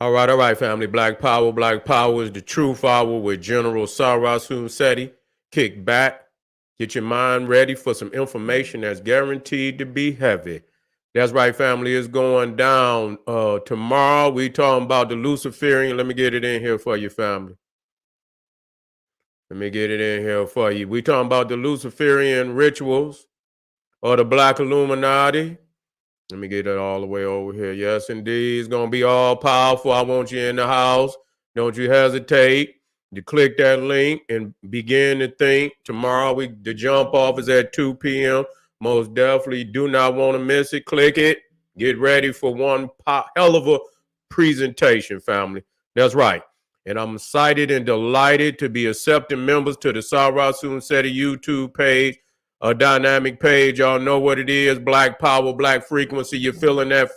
All right, family. Black Power. Black Power is the truth hour with General Sarasun Seti. Kick back. Get your mind ready for some information that's guaranteed to be heavy. That's right, family. It's going down tomorrow. We talking about the Luciferian. Let me get it in here for you, family. Let me get it in here for you. We talking about the Luciferian rituals or the Black Illuminati. Let me get it all the way over here. Yes, indeed. It's going to be all powerful. I want you in the house. Don't you hesitate to click that link and begin to think. Tomorrow, the jump off is at 2 p.m. Most definitely do not want to miss it. Click it. Get ready for one hell of a presentation, family. That's right. And I'm excited and delighted to be accepting members to the Sarasun Seti YouTube page, a dynamic page. Y'all know what it is. Black power, black frequency. You're feeling that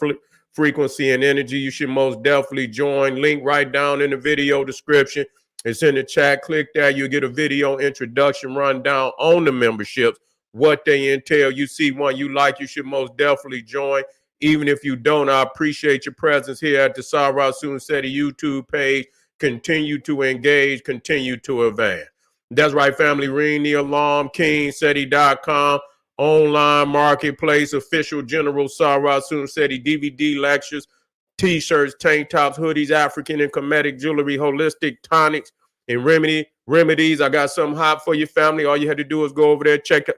frequency and energy. You should most definitely join. Link right down in the video description. It's in the chat. Click that. You'll get a video introduction rundown on the memberships, what they entail. You see one you like, you should most definitely join. Even if you don't, I appreciate your presence here at the Sarasun Seti YouTube page. Continue to engage, continue to advance. That's right, family. Ring the alarm, kingseti.com, online marketplace, official General Sarasun Seti DVD lectures, t-shirts, tank tops, hoodies, African and Kemetic jewelry, holistic tonics, and remedies. I got something hot for your family. All you had to do is go over there, check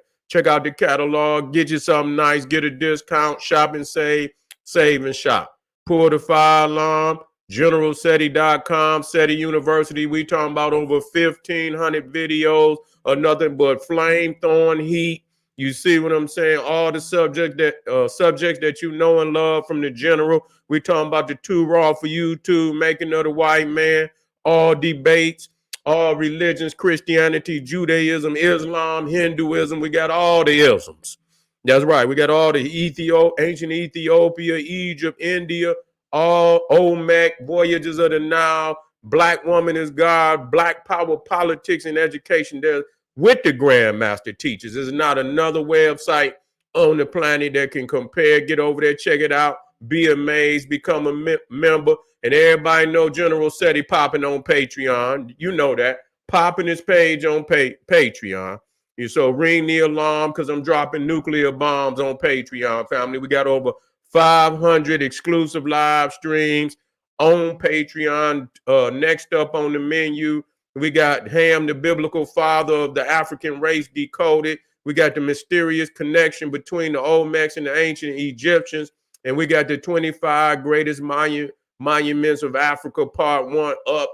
out the catalog, get you something nice, get a discount, shop and save and shop. Pull the fire alarm. GeneralSeti.com, Seti University. We talking about over 1,500 videos of nothing but flame throwing heat. You see what I'm saying? All the subjects that you know and love from the general. We talking about the Too Raw for YouTube, Making of the White Man, all debates, all religions, Christianity, Judaism, Islam, Hinduism. We got all the isms. That's right. We got all the ancient Ethiopia, Egypt, India, all Olmec, Voyages of the Nile, Black Woman is God, Black Power, Politics, and Education. There with the Grandmaster Teachers. There's not another website on the planet that can compare. Get over there, check it out, be amazed, become a member. And everybody know General Seti popping on Patreon. You know that. Popping his page on Patreon. And so ring the alarm because I'm dropping nuclear bombs on Patreon, family. We got over 500 exclusive live streams on Patreon. Next up on the menu, we got Ham, the biblical father of the African race, decoded. We got the mysterious connection between the Olmecs and the ancient Egyptians. And we got the 25 greatest monuments of Africa, part 1 up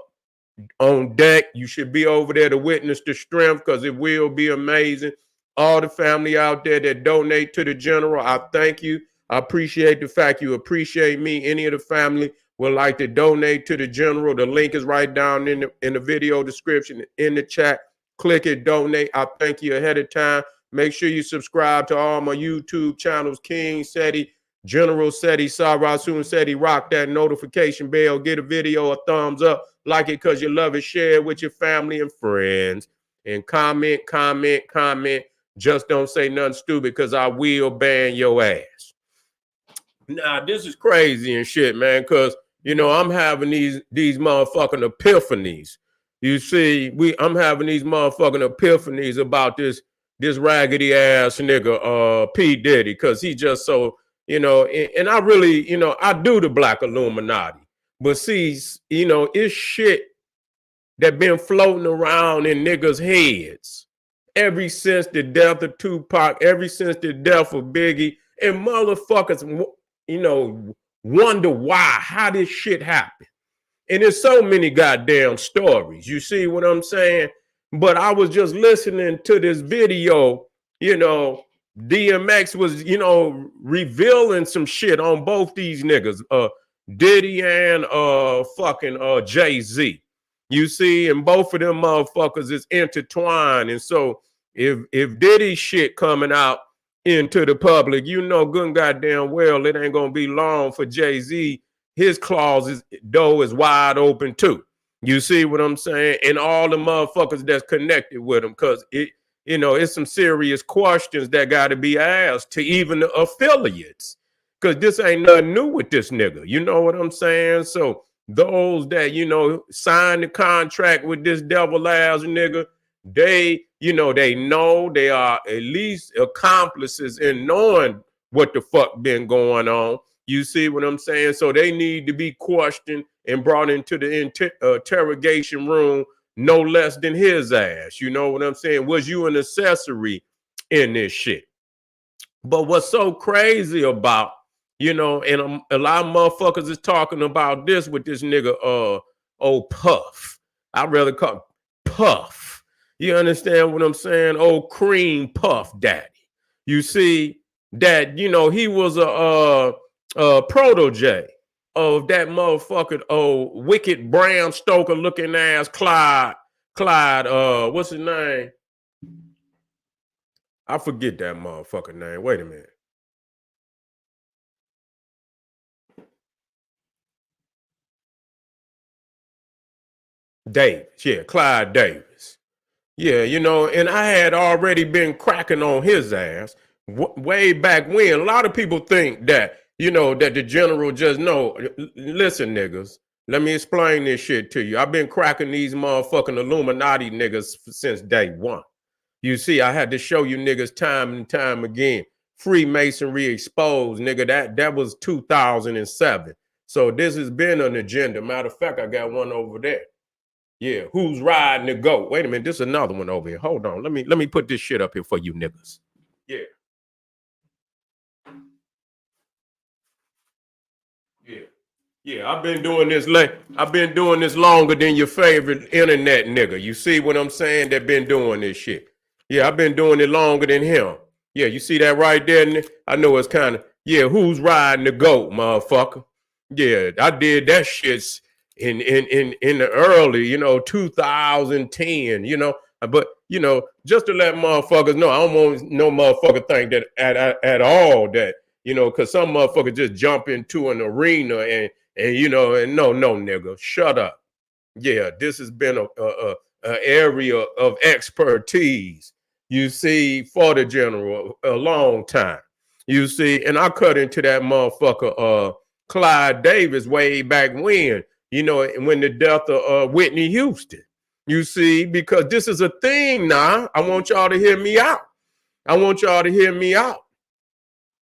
on deck. You should be over there to witness the strength because it will be amazing. All the family out there that donate to the general, I thank you. I appreciate the fact you appreciate me. Any of the family would like to donate to the general. The link is right down in the video description, in the chat. Click it, donate. I thank you ahead of time. Make sure you subscribe to all my YouTube channels, King Seti, General Seti, Sarasun Seti. Rock that notification bell. Get a video a thumbs up. Like it because you love it. Share it with your family and friends. And comment. Just don't say nothing stupid because I will ban your ass. Nah, this is crazy and shit, man, because, I'm having these motherfucking epiphanies. You see, I'm having these motherfucking epiphanies about this raggedy ass nigga, P. Diddy, because he just so, and I really, I do the Black Illuminati. But see, it's shit that been floating around in niggas' heads ever since the death of Tupac, ever since the death of Biggie, and motherfuckers, wonder how this shit happened. And there's so many goddamn stories. You see what I'm saying? But I was just listening to this video, DMX was, revealing some shit on both these niggas, Diddy and fucking Jay-Z. You see, and both of them motherfuckers is intertwined. And so if Diddy shit coming out into the public, good and goddamn well it ain't gonna be long for Jay-Z. His door is wide open too. You see what I'm saying? And all the motherfuckers that's connected with him, because it's some serious questions that got to be asked to even the affiliates, because this ain't nothing new with this nigga. You know what I'm saying? So those that, you know, signed the contract with this devil ass nigga, they, you know they are at least accomplices in knowing what the fuck been going on. You see what I'm saying? So they need to be questioned and brought into the interrogation room no less than his ass. You know what I'm saying? Was you an accessory in this shit? But what's so crazy about, you know, and a lot of motherfuckers is talking about this with this nigga, old Puff. I'd rather call him Puff. You understand what I'm saying? Old Cream Puff Daddy. You see that, you know, he was a protege of that motherfucking old wicked Bram Stoker looking ass Clyde, what's his name? I forget that motherfucking name. Wait a minute. Davis. Yeah, Clyde Davis. Yeah, you know, and I had already been cracking on his ass way back when. A lot of people think that, you know, that the general just know. Listen, niggas, let me explain this shit to you. I've been cracking these motherfucking Illuminati niggas since day one. You see, I had to show you niggas time and time again. Freemasonry exposed, nigga. That was 2007. So this has been an agenda. Matter of fact, I got one over there. Yeah, who's riding the goat? Wait a minute, this is another one over here. Hold on, let me put this shit up here for you niggas. Yeah. Yeah. Yeah, I've been doing this longer than your favorite internet nigga. You see what I'm saying? That been doing this shit. Yeah, I've been doing it longer than him. Yeah, you see that right there? I know it's kind of, yeah, who's riding the goat, motherfucker? Yeah, I did that shit in the early, you know, 2010, you know. But, you know, just to let motherfuckers know, I don't want no motherfucker think that at all that, you know, because some motherfuckers just jump into an arena and you know, and no, nigga, shut up. Yeah, this has been a area of expertise, you see, for the general a long time. You see, and I cut into that motherfucker Clyde Davis way back when, you know, when the death of Whitney Houston. You see, because this is a thing now. I want y'all to hear me out. I want y'all to hear me out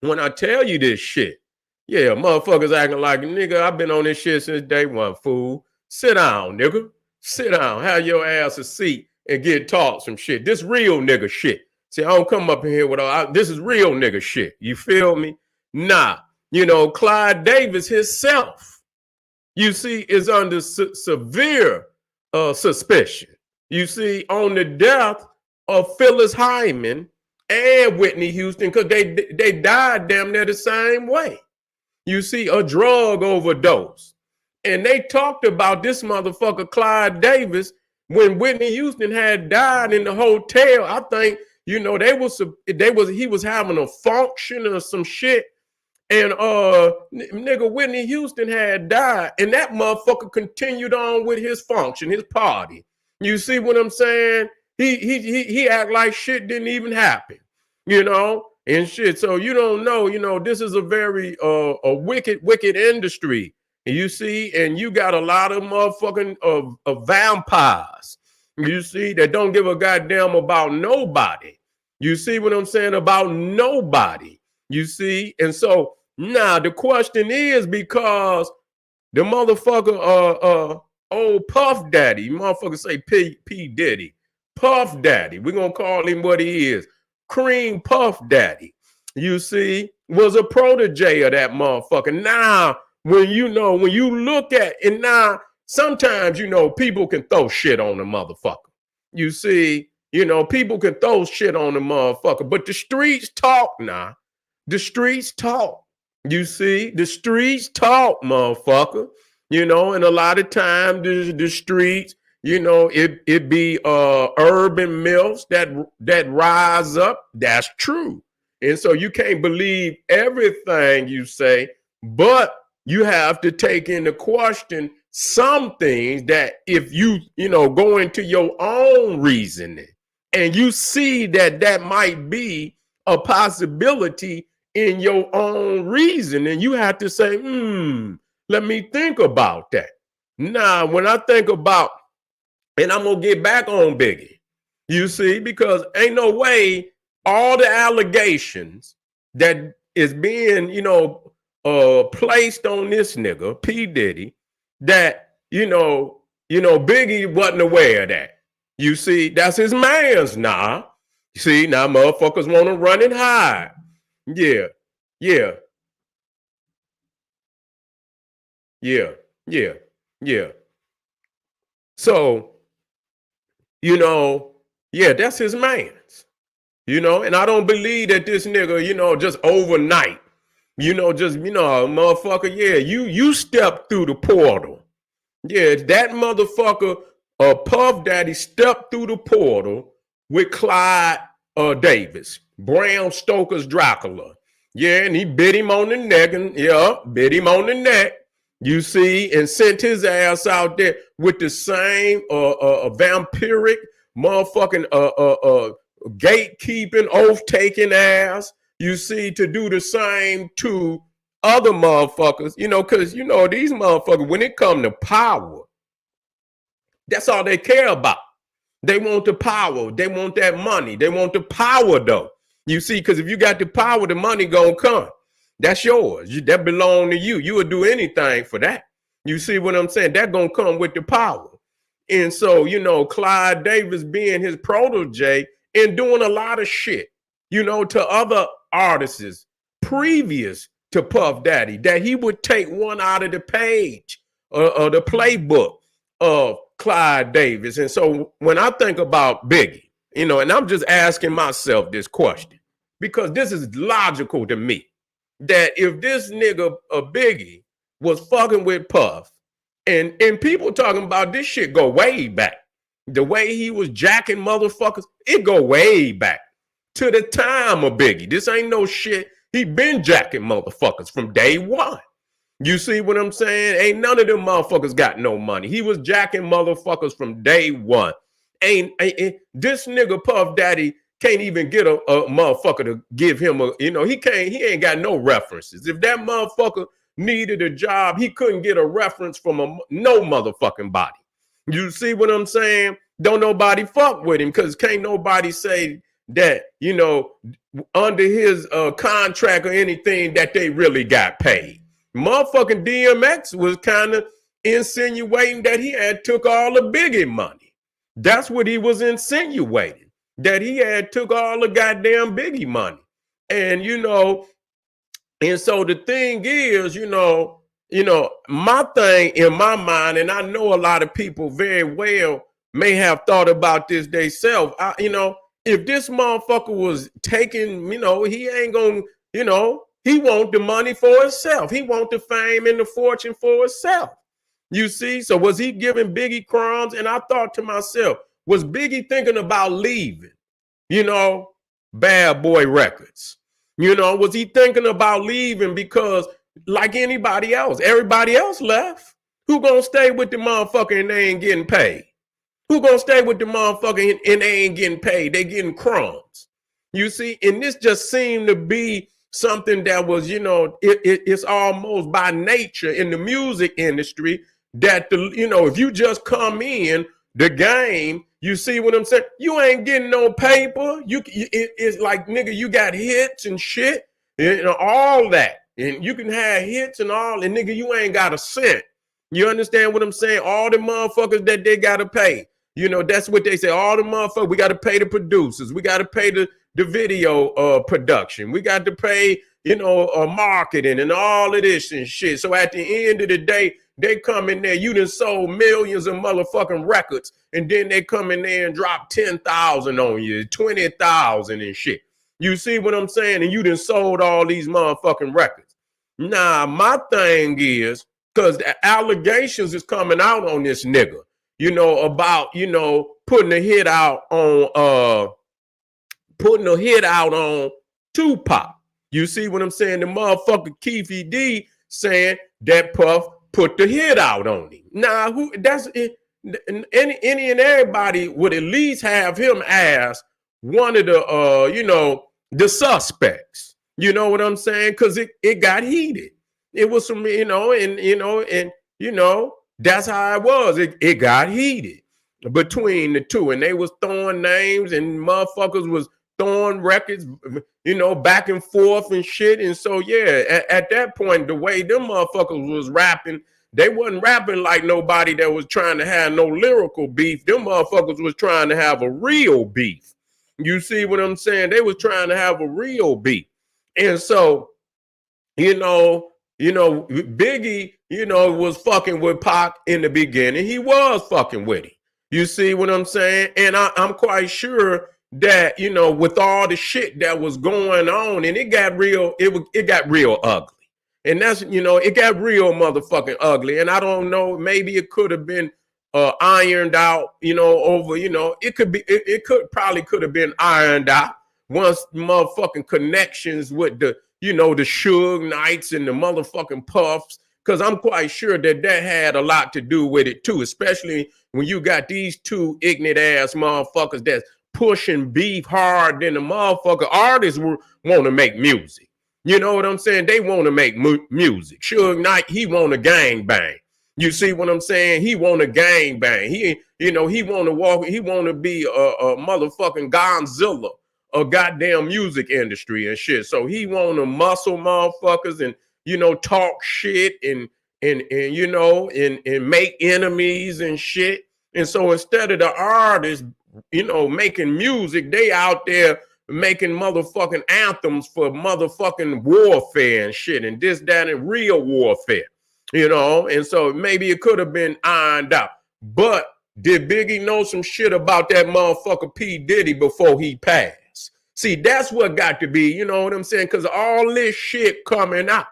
when I tell you this shit. Yeah, motherfuckers acting like, nigga, I've been on this shit since day one, fool. Sit down, nigga. Sit down. Have your ass a seat and get taught some shit. This real nigga shit. See, I don't come up in here with all, this is real nigga shit. You feel me? Nah. You know, Clyde Davis himself, you see, is under severe suspicion. You see, on the death of Phyllis Hyman and Whitney Houston, because they died damn near the same way. You see, a drug overdose. And they talked about this motherfucker, Clyde Davis, when Whitney Houston had died in the hotel. I think, you know, he was having a function or some shit. And nigga, Whitney Houston had died, and that motherfucker continued on with his function, his party. You see what I'm saying? He act like shit didn't even happen, you know, and shit. So you don't know, you know, this is a very a wicked industry. You see, and you got a lot of motherfucking of vampires. You see, that don't give a goddamn about nobody. You see what I'm saying? About nobody. You see, and so now the question is, because the motherfucker old Puff Daddy, motherfucker say P Diddy, Puff Daddy, we're gonna call him what he is, Cream Puff Daddy, you see, was a protege of that motherfucker. Now, when you look at it now, sometimes, you know, people can throw shit on the motherfucker. You see, you know, people can throw shit on the motherfucker, but the streets talk now. The streets talk. You see, the streets talk, motherfucker. You know, and a lot of times the streets, you know, it be urban myths that rise up. That's true. And so you can't believe everything you say, but you have to take into question some things that if you know, go into your own reasoning and you see that might be a possibility in your own reason, and you have to say, let me think about that. Now, when I think about, and I'm gonna get back on Biggie, you see, because ain't no way all the allegations that is being, placed on this nigga, P. Diddy, that, Biggie wasn't aware of that. You see, that's his man's now. See, now motherfuckers want to run and hide. Yeah, yeah, yeah, yeah, yeah. So, yeah, that's his man's. And I don't believe that this nigga, just overnight, motherfucker, yeah, you stepped through the portal. Yeah, that motherfucker, Puff Daddy stepped through the portal with Clyde Davis, Bram Stoker's Dracula. Yeah, and he bit him on the neck, and bit him on the neck. You see, and sent his ass out there with the same vampiric motherfucking gatekeeping, oath-taking ass. You see, to do the same to other motherfuckers, because these motherfuckers, when it come to power, that's all they care about. They want the power. They want that money. They want the power, though. You see, because if you got the power, the money gonna come. That's yours. That belong to you. You would do anything for that. You see what I'm saying? That gonna come with the power. And so, Clyde Davis being his protege and doing a lot of shit, to other artists previous to Puff Daddy, that he would take one out of the page of the playbook of Clyde Davis. And so when I think about Biggie, and I'm just asking myself this question, because this is logical to me, that if this nigga Biggie was fucking with Puff, and people talking about this shit go way back. The way he was jacking motherfuckers, it go way back to the time of Biggie. This ain't no shit. He been jacking motherfuckers from day one. You see what I'm saying? Ain't none of them motherfuckers got no money. He was jacking motherfuckers from day one. Ain't this nigga Puff Daddy can't even get a motherfucker to give him he ain't got no references. If that motherfucker needed a job, he couldn't get a reference from no motherfucking body. You see what I'm saying? Don't nobody fuck with him, because can't nobody say that, under his contract or anything, that they really got paid. Motherfucking DMX was kind of insinuating that he had took all the Biggie money. That's what he was insinuating, that he had took all the goddamn Biggie money. And, and so the thing is, my thing in my mind, and I know a lot of people very well may have thought about this themselves. If this motherfucker was taking, he ain't gonna, he want the money for himself. He want the fame and the fortune for himself. You see? So was he giving Biggie crumbs? And I thought to myself, was Biggie thinking about leaving, Bad Boy Records? Was he thinking about leaving because, like anybody else, everybody else left? Who gonna stay with the motherfucker and they ain't getting paid? Who gonna stay with the motherfucker and they ain't getting paid? They getting crumbs. You see? And this just seemed to be something that was, it's almost by nature in the music industry that, if you just come in the game, you see what I'm saying? You ain't getting no paper. It's like, nigga, you got hits and shit, all that. And you can have hits and all, and nigga, you ain't got a cent. You understand what I'm saying? All the motherfuckers that they got to pay. That's what they say. All the motherfuckers, we got to pay the producers. We got to pay the video production. We got to pay, marketing and all of this and shit. So at the end of the day, they come in there, you done sold millions of motherfucking records, and then they come in there and drop 10,000 on you, 20,000 and shit. You see what I'm saying? And you done sold all these motherfucking records. Nah, my thing is, because the allegations is coming out on this nigga, about, putting a hit out on Tupac. You see what I'm saying? The motherfucker Keefe D saying that Puff put the hit out on him. Now, any and everybody would at least have him as one of the the suspects. You know what I'm saying? Because it got heated. It was some, That's how it was. It got heated between the two, and they was throwing names, and motherfuckers was throwing records, back and forth and shit. And so yeah, at that point, the way them motherfuckers was rapping, they wasn't rapping like nobody that was trying to have no lyrical beef. Them motherfuckers was trying to have a real beef. You see what I'm saying? They was trying to have a real beef. And so, Biggie, was fucking with Pac in the beginning. He was fucking with him. You see what I'm saying? And I'm quite sure that, with all the shit that was going on, and it got real, it got real ugly. And that's, it got real motherfucking ugly. And I don't know, maybe it could have been ironed out, over, it could have been ironed out once motherfucking connections with the Suge Knights and the motherfucking Puffs, because I'm quite sure that had a lot to do with it too, especially when you got these two ignorant ass motherfuckers that's pushing beef hard than the motherfucker artists want to make music. You know what I'm saying? They want to make music. Suge Knight, he want to gang bang. You see what I'm saying? He want to gang bang. He want to walk. He want to be a motherfucking Godzilla, a goddamn music industry and shit. So he want to muscle motherfuckers and talk shit and make enemies and shit. And so instead of the artists, making music, they out there making motherfucking anthems for motherfucking warfare and shit, and this, that, and real warfare, and so maybe it could have been ironed out. But did Biggie know some shit about that motherfucker P. Diddy before he passed? See, that's what got to be, you know what I'm saying? Because all this shit coming out.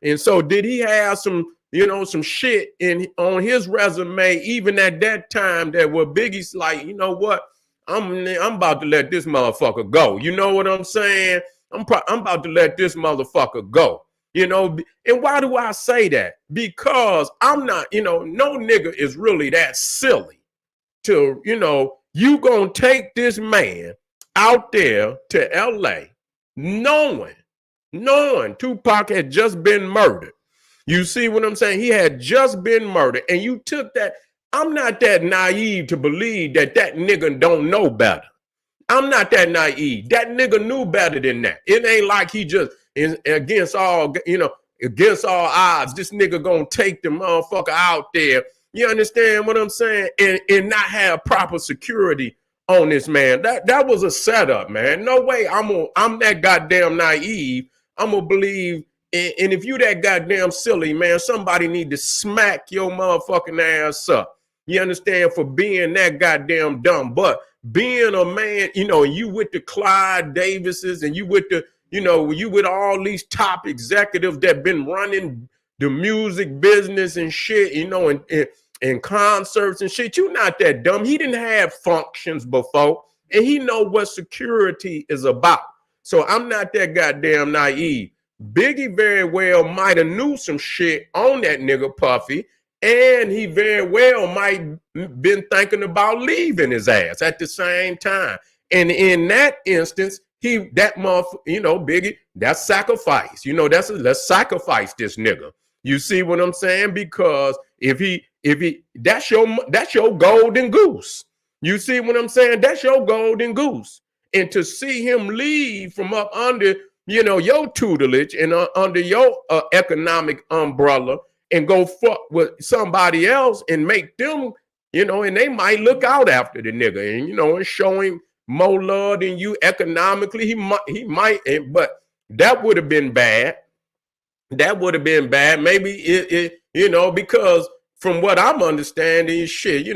And so did he have some, some shit on his resume, even at that time, that were Biggie's like, you know what? I'm about to let this motherfucker go. You know what I'm saying? I'm about to let this motherfucker go. And why do I say that? Because I'm not, no nigga is really that silly to, you gonna take this man out there to LA knowing Tupac had just been murdered. You see what I'm saying? He had just been murdered, and you took that. I'm not that naive to believe that nigga don't know better. I'm not that naive. That nigga knew better than that. It ain't like he just against all odds. This nigga gonna take the motherfucker out there. You understand what I'm saying? And not have proper security on this man. That was a setup, man. No way I'm that goddamn naive. I'm gonna believe. And if you that goddamn silly, man, somebody need to smack your motherfucking ass up. You understand? For being that goddamn dumb. But being a man, you with the Clyde Davises, and you with the, you with all these top executives that been running the music business and shit, and concerts and shit. You not that dumb. He didn't have functions before, and he know what security is about. So I'm not that goddamn naive. Biggie very well might have knew some shit on that nigga Puffy, and he very well might been thinking about leaving his ass at the same time. And in that instance, Biggie, that's sacrifice. Let's sacrifice this nigga. You see what I'm saying? Because if he that's your golden goose. You see what I'm saying? That's your golden goose. And to see him leave from up under your tutelage and under your economic umbrella and go fuck with somebody else and make them, and they might look out after the nigga and, and show him more love than you economically. He might, but that would have been bad. That would have been bad. Maybe it because from what I'm understanding, shit,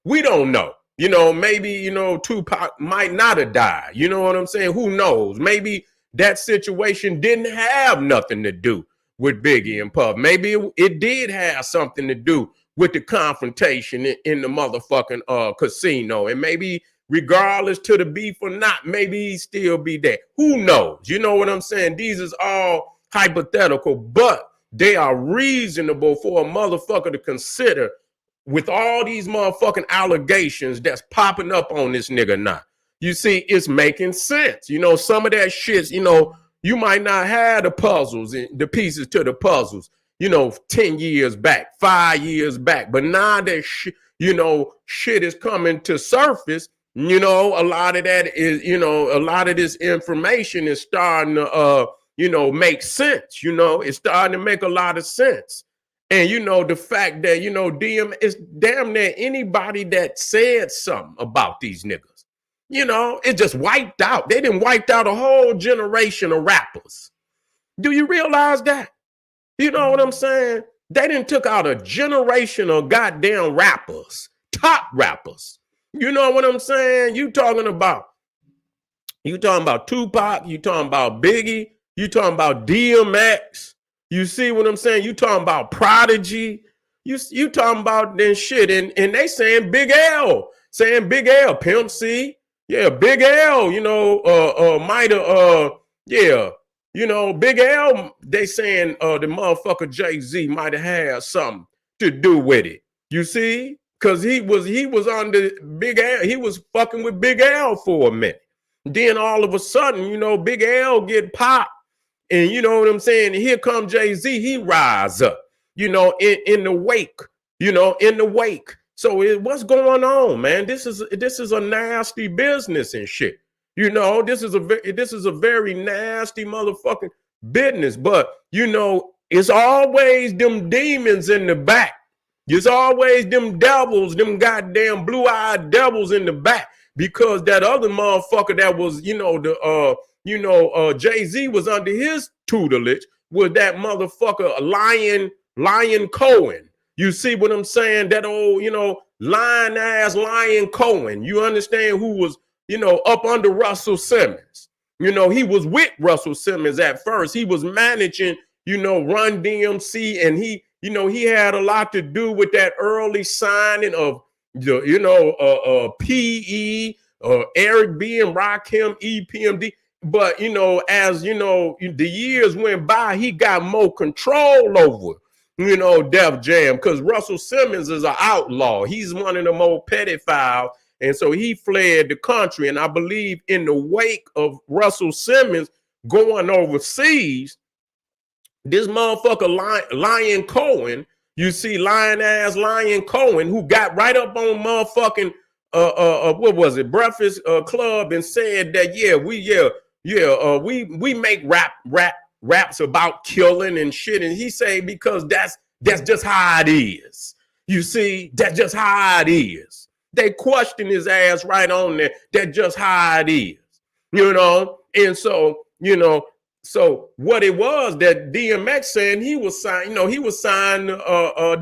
we don't know. Maybe, Tupac might not have died. You know what I'm saying? Who knows? Maybe that situation didn't have nothing to do with Biggie and Puff. Maybe it did have something to do with the confrontation in the motherfucking casino. And maybe regardless to the beef or not, maybe he still be there. Who knows? You know what I'm saying? These is all hypothetical, but they are reasonable for a motherfucker to consider with all these motherfucking allegations that's popping up on this nigga now. You see, it's making sense. Some of that shit, you might not have the puzzles and the pieces to the puzzles. 10 years back, 5 years back. But now that shit is coming to surface, a lot of that is, a lot of this information is starting to make sense. It's starting to make a lot of sense. And the fact that DM is damn near anybody that said something about these niggas. It just wiped out. They didn't wiped out a whole generation of rappers. Do you realize that? You know what I'm saying? They didn't took out a generation of goddamn rappers, top rappers. You know what I'm saying? You talking about Tupac, you talking about Biggie, you talking about DMX. You see what I'm saying? You talking about Prodigy. You talking about then shit. And they saying Big L, Pimp C. Yeah, Big L, might have, Big L, they saying the motherfucker Jay-Z might have had something to do with it. You see? Because he was under Big L. He was fucking with Big L for a minute. Then all of a sudden, Big L get popped. And you know what I'm saying? Here come Jay-Z, he rise up, in the wake, in the wake. So what's going on, man? This is a nasty business and shit. This is a very nasty motherfucking business. But it's always them demons in the back. It's always them devils, them goddamn blue-eyed devils in the back. Because that other motherfucker that was, Jay-Z was under his tutelage was that motherfucker Lion Cohen. You see what I'm saying? That old, Lion Cohen. You understand, who was, up under Russell Simmons. He was with Russell Simmons at first. He was managing, Run DMC, and he had a lot to do with that early signing of PE, Eric B and Rakim, EPMD. But, as, the years went by, he got more control over, Def Jam, because Russell Simmons is an outlaw. He's one of the more pedophiles. And so he fled the country. And I believe in the wake of Russell Simmons going overseas, this motherfucker Lion Cohen, you see Lion Cohen, who got right up on motherfucking, what was it, Breakfast Club, and said that, we make raps about killing and shit. And he say, because that's just how it is. You see, that's just how it is. They question his ass right on there. That's just how it is. And so, so what it was that DMX saying he was signed, he was signed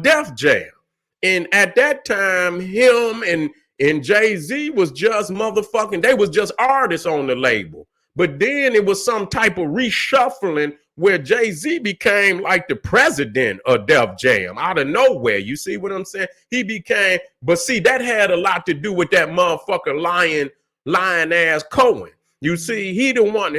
Def Jam. And at that time, him and Jay-Z was just motherfucking, they was just artists on the label. But then it was some type of reshuffling where Jay-Z became like the president of Def Jam out of nowhere. You see what I'm saying? He became, but see, that had a lot to do with that motherfucker lion ass Cohen. You see, he the one,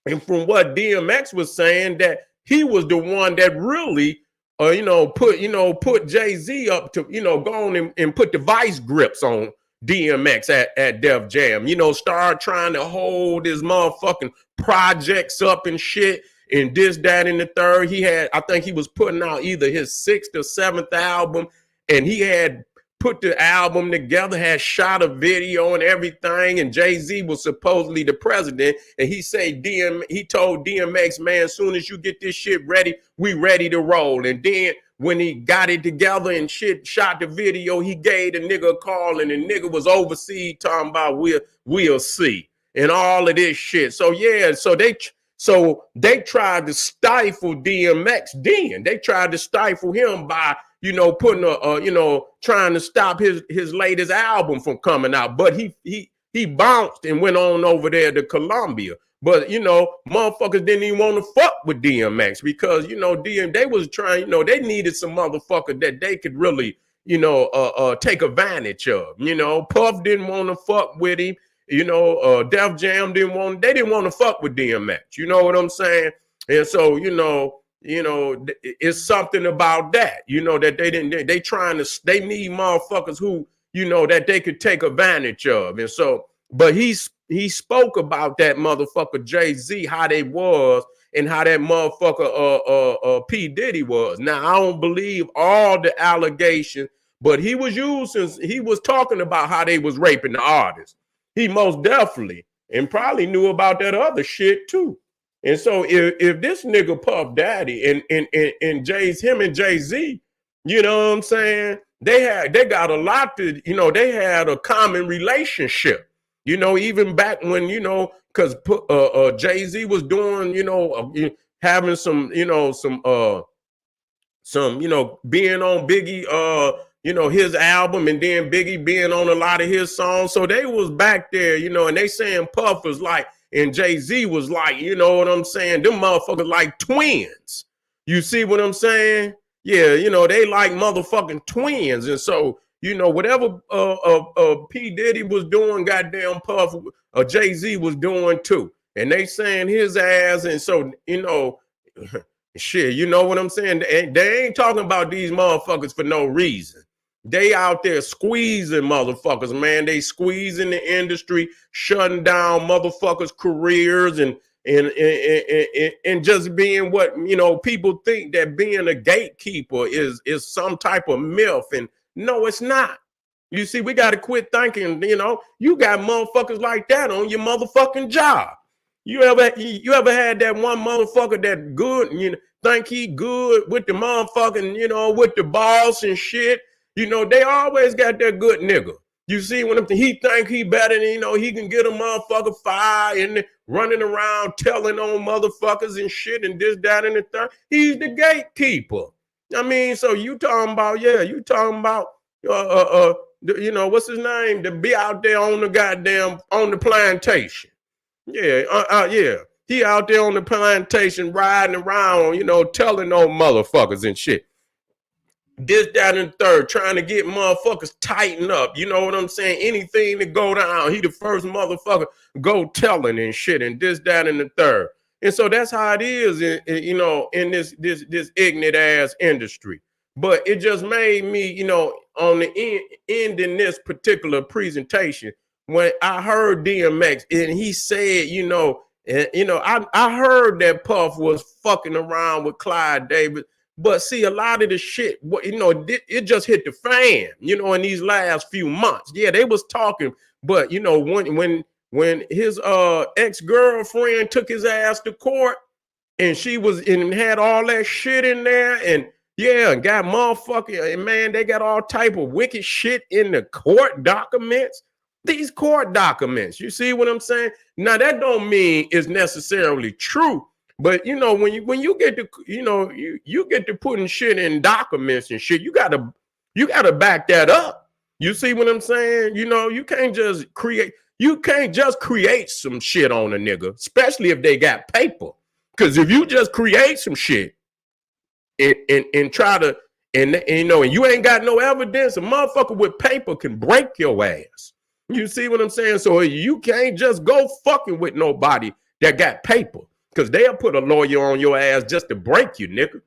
and from what DMX was saying, that he was the one that really, put Jay-Z up to, go on and put the vice grips on DMX at Def Jam, start trying to hold his motherfucking projects up and shit, and this, that, and the third. I think he was putting out either his 6th or 7th album, and he had put the album together, had shot a video and everything, and Jay-Z was supposedly the president, and he told DMX, man, as soon as you get this shit ready, we ready to roll. And then when he got it together and shit, shot the video, he gave the nigga a call, and the nigga was overseas talking about we'll see and all of this shit. So yeah, so they tried to stifle DMX. Then they tried to stifle him by putting trying to stop his latest album from coming out. But he bounced and went on over there to Colombia. But, motherfuckers didn't even want to fuck with DMX because, they was trying, they needed some motherfucker that they could really, take advantage of. Puff didn't want to fuck with him. Def Jam didn't want to fuck with DMX. You know what I'm saying? And so, it's something about that, that they need motherfuckers who, that they could take advantage of. And so, but he spoke about that motherfucker Jay-Z, how they was, and how that motherfucker P. Diddy was. Now, I don't believe all the allegations, but he was talking about how they was raping the artists. He most definitely and probably knew about that other shit too. And so if this nigga Puff Daddy and him and Jay-Z, you know what I'm saying? They got a lot to, they had a common relationship. Even back when, because Jay-Z was doing, having some, being on Biggie, his album, and then Biggie being on a lot of his songs. So they was back there, and they saying Puff was like, and Jay-Z was like, you know what I'm saying? Them motherfuckers like twins. You see what I'm saying? Yeah, they like motherfucking twins. And so, whatever P. Diddy was doing, goddamn Puff, Jay-Z was doing too. And they saying his ass. And so, shit, you know what I'm saying? They ain't talking about these motherfuckers for no reason. They out there squeezing motherfuckers, man. They squeezing the industry, shutting down motherfuckers' careers, and just being what people think that being a gatekeeper is some type of myth. And no, it's not. You see, we got to quit thinking. You got motherfuckers like that on your motherfucking job. You ever had that one motherfucker that good, think he good with the motherfucking, with the boss and shit? They always got that good nigga. You see, when he think he better than, he can get a motherfucker fired and running around telling on motherfuckers and shit and this, that, and the third. He's the gatekeeper. I mean, so you talking about, what's his name? To be out there on the plantation. Yeah. He out there on the plantation riding around, telling on motherfuckers and shit. This, that, and the third, trying to get motherfuckers tighten up. You know what I'm saying? Anything to go down, he the first motherfucker go telling and shit, and this, that, and the third. And so that's how it is, in this ignorant ass industry. But it just made me, on the end in this particular presentation, when I heard DMX and he said, I heard that Puff was fucking around with Clyde Davis. But see, a lot of the shit, it just hit the fan, in these last few months. Yeah, they was talking, but when his ex-girlfriend took his ass to court, and she was and had all that shit in there, and got motherfucking, and man, they got all type of wicked shit in the court documents. These court documents, you see what I'm saying? Now that don't mean it's necessarily true. But when you get to you get to putting shit in documents and shit, you gotta back that up. You see what I'm saying? You can't just create some shit on a nigga, especially if they got paper. Because if you just create some shit and try to and you ain't got no evidence, a motherfucker with paper can break your ass. You see what I'm saying? So you can't just go fucking with nobody that got paper. Because they'll put a lawyer on your ass just to break you, nigga.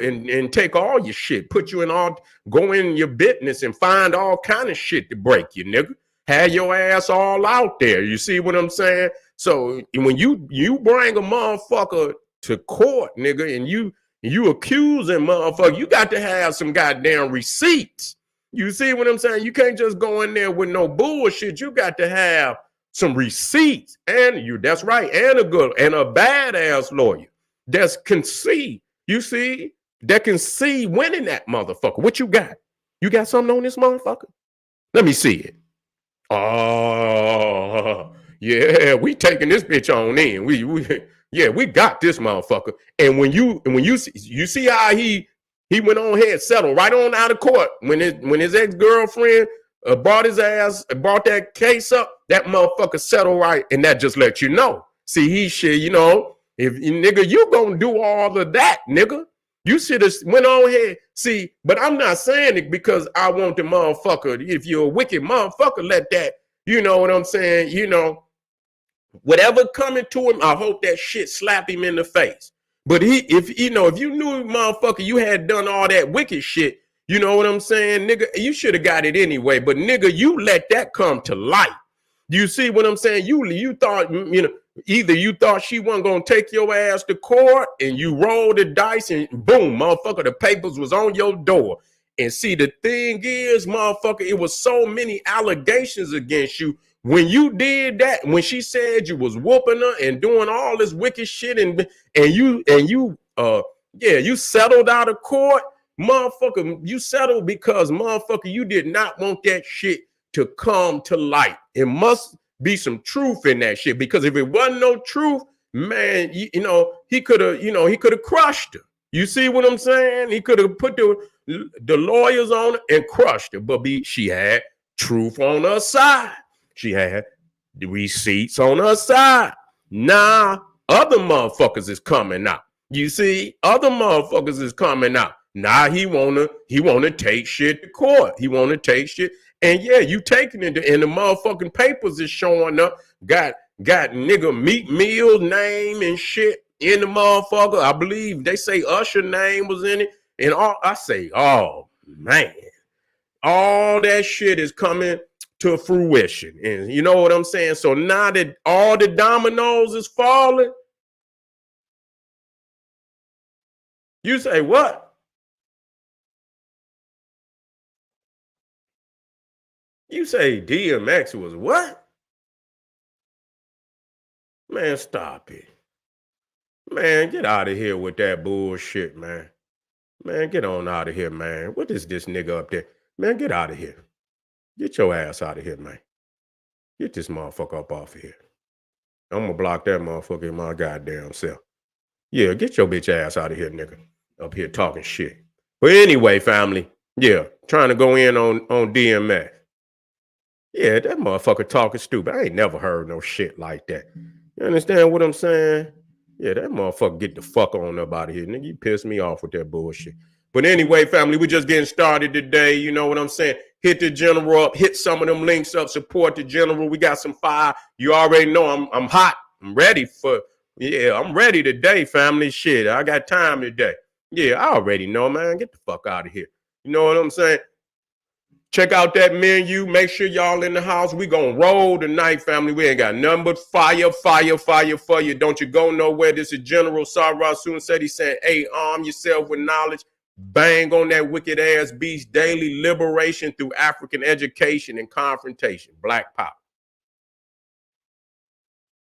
And take all your shit. Go in your business and find all kind of shit to break you, nigga. Have your ass all out there. You see what I'm saying? So when you bring a motherfucker to court, nigga, and you accuse him, motherfucker, you got to have some goddamn receipts. You see what I'm saying? You can't just go in there with no bullshit. You got to have some receipts, that's right, and a badass lawyer that can see winning that motherfucker. What you got? You got something on this motherfucker? Let me see it. Oh, yeah, we taking this bitch on in. We got this motherfucker. And when you see how he went on ahead, settled right on out of court when his ex-girlfriend brought that case up, that motherfucker settled right, and that just lets you know. See, he shit, if nigga, you gonna do all of that, nigga. You should have went on ahead. See, but I'm not saying it because I want the motherfucker. If you're a wicked motherfucker, let that, you know what I'm saying? Whatever coming to him, I hope that shit slap him in the face. But if you knew, motherfucker, you had done all that wicked shit, you know what I'm saying, nigga? You should have got it anyway. But nigga, you let that come to light. You see what I'm saying? You thought, Either you thought she wasn't gonna take your ass to court and you rolled the dice and boom, motherfucker, the papers was on your door. And see, the thing is, motherfucker, it was so many allegations against you. When you did that, when she said you was whooping her and doing all this wicked shit, and you settled out of court, motherfucker, you settled because motherfucker, you did not want that shit to come to light. It must be some truth in that shit, because if it wasn't no truth, man, he could have crushed her. You see what I'm saying? He could have put the lawyers on her and crushed her, but she had truth on her side. She had the receipts on her side. Now other motherfuckers is coming out. You see, other motherfuckers is coming out. Now he wanna take shit to court. He wanna take shit. And yeah, you taking it, and the motherfucking papers is showing up. Got nigga Meat Mill's name and shit in the motherfucker. I believe they say Usher name was in it. And I say, oh man, all that shit is coming to fruition. And you know what I'm saying? So now that all the dominoes is falling, you say what? You say DMX was what? Man, stop it. Man, get out of here with that bullshit, man. Man, get on out of here, man. What is this nigga up there? Man, get out of here. Get your ass out of here, man. Get this motherfucker up off of here. I'm gonna block that motherfucker in my goddamn self. Yeah, get your bitch ass out of here, nigga. Up here talking shit. But anyway, family, yeah, trying to go in on DMX. Yeah, that motherfucker talking stupid. I ain't never heard no shit like that. You understand what I'm saying? Yeah, that motherfucker get the fuck on up out of here. Nigga, you pissed me off with that bullshit. But anyway, family, we just getting started today. You know what I'm saying? Hit the general up, hit some of them links up, support the general. We got some fire. You already know I'm hot. I'm ready I'm ready today, family. Shit, I got time today. Yeah, I already know, man. Get the fuck out of here. You know what I'm saying? Check out that menu. Make sure y'all in the house. We gonna roll tonight, family. We ain't got nothing but fire, fire, fire for you. Don't you go nowhere. This is General Sarah Soon said. He said, hey, arm yourself with knowledge. Bang on that wicked ass beast. Daily liberation through African education and confrontation. Black power.